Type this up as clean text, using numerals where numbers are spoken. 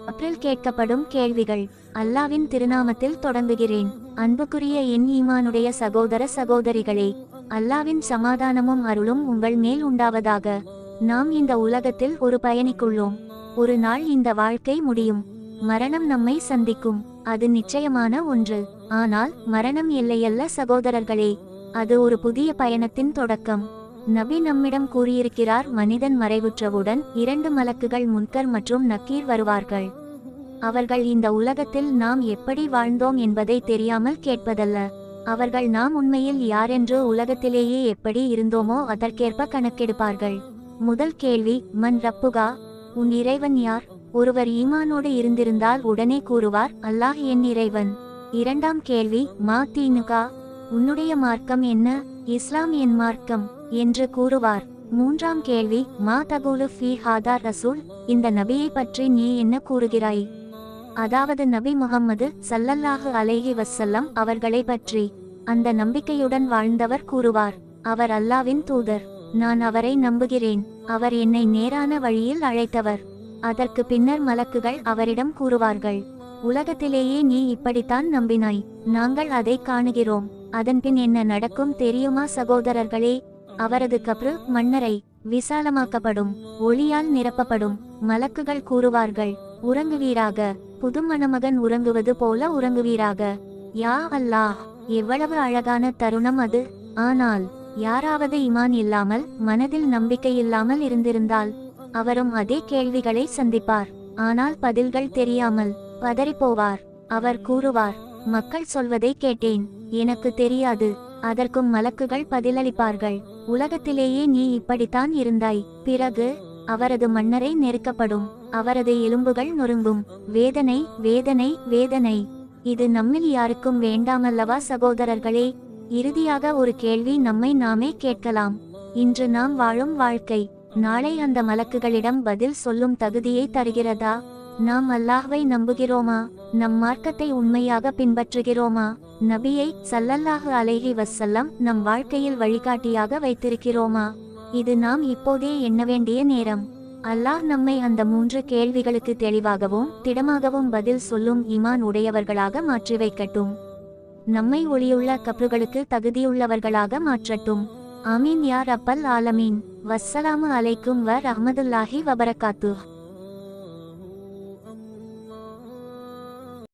அப்ரில் கேட்கப்படும் கேள்விகள். அல்லாவின் திருநாமத்தில் தொடங்குகிறேன். அன்புக்குரிய என் ஈமானுடைய சகோதர சகோதரிகளே, அல்லாவின் சமாதானமும் அருளும் உங்கள் மேல் உண்டாவதாக. நாம் இந்த உலகத்தில் ஒரு பயணிக்குள்ளோம். ஒரு நாள் இந்த வாழ்க்கை முடியும். மரணம் நம்மை சந்திக்கும். அது நிச்சயமான ஒன்று. ஆனால் மரணம் எல்லையல்ல சகோதரர்களே, அது ஒரு புதிய பயணத்தின் தொடக்கம். நபி நம்மிடம் கூறியிருக்கிறார், மனிதன் மறைவுற்றவுடன் 2 மலக்குகள் முன்கர் மற்றும் நக்கீர் வருவார்கள். அவர்கள் இந்த உலகத்தில் நாம் எப்படி வாழ்ந்தோம் என்பதை தெரியாமல் கேட்பதல்ல. அவர்கள் நாம் உண்மையில் யாரென்று உலகத்திலேயே எப்படி இருந்தோமோ அதற்கேற்ப கணக்கெடுப்பார்கள். முதல் கேள்வி, மன் ரப்புகா, உன் இறைவன் யார்? ஒருவர் ஈமானோடு இருந்திருந்தால் உடனே கூறுவார், அல்லாஹ் என் இறைவன். இரண்டாம் கேள்வி, மா தீனுகா, உன்னுடைய மார்க்கம் என்ன? இஸ்லாம் என் மார்க்கம் என்று கூறுவார். மூன்றாம் கேள்வி, மா தகூலு ஃபீ ஹாதா ரசூல், இந்த நபியை பற்றி நீ என்ன கூறுகிறாய்? அதாவது நபி முஹம்மது ஸல்லல்லாஹு அலைஹி வஸல்லம் அவர்களை பற்றி. அந்த நம்பிக்கையுடன் வாழ்ந்தவர் கூறுவார், அவர் அல்லாவின் தூதர். நான் அவரை நம்புகிறேன். அவர் என்னை நேரான வழியில் அழைத்தவர். அதற்கு பின்னர் மலக்குகள் அவரிடம் கூறுவார்கள், உலகத்திலேயே நீ இப்படித்தான் நம்பினாய், நாங்கள் அதை காணுகிறோம். அதன்பின் என்ன நடக்கும் தெரியுமா சகோதரர்களே? அவரது கப்ரு மண்ணறை விசாலமாக்கப்படும், ஒளியால் நிரப்பப்படும். மலக்குகள் கூறுவார்கள், உறங்குவீராக, புது மணமகன் உறங்குவது போல உறங்குவீராக. யா அல்லாஹ், எவ்வளவு அழகான தருணம் அது! ஆனால் யாராவது ஈமான் இல்லாமல், மனதில் நம்பிக்கை இல்லாமல் இருந்திருந்தால் அவரும் அதே கேள்விகளை சந்திப்பார். ஆனால் பதில்கள் தெரியாமல் பதறிப்போவார். அவர் கூறுவார், மக்கள் சொல்வதை கேட்டேன், எனக்கு தெரியாது. அதற்கும் மலக்குகள் பதிலளிப்பார்கள், உலகத்திலேயே நீ இப்படித்தான் இருந்தாய். பிறகு அவரது மண்ணறை நெருக்கப்படும், அவரது எலும்புகள் நொறுங்கும். வேதனை, வேதனை, வேதனை. இது நம்மில் யாருக்கும் வேண்டாமல்லவா சகோதரர்களே? இறுதியாக ஒரு கேள்வி நம்மை நாமே கேட்கலாம். இன்று நாம் வாழும் வாழ்க்கை நாளை அந்த மலக்குகளிடம் பதில் சொல்லும் தகுதியை தருகிறதா? நாம் அல்லாஹ்வை நம்புகிறோமா? நம் மார்க்கத்தை உண்மையாக பின்பற்றுகிறோமா? நபியை ஸல்லல்லாஹு அலைஹி வஸல்லம் நம் வாழ்க்கையில் வழிகாட்டியாக வைத்திருக்கிறோமா? இது நாம் இப்போதே எண்ண வேண்டிய நேரம். அல்லாஹ் நம்மை அந்த 3 கேள்விகளுக்கு தெளிவாகவும் திடமாகவும் பதில் சொல்லும் ஈமான் உடையவர்களாக மாற்றி வைக்கட்டும். நம்மை ஒளியுள்ள கப்றுகளுக்கு தகுதியுள்ளவர்களாக மாற்றட்டும். ஆமீன் யா ரப்பல் ஆலமீன். வஸ்ஸலாமு அலைக்கும் வ ரஹ்மத்துல்லாஹி வபரகாத்துஹ்.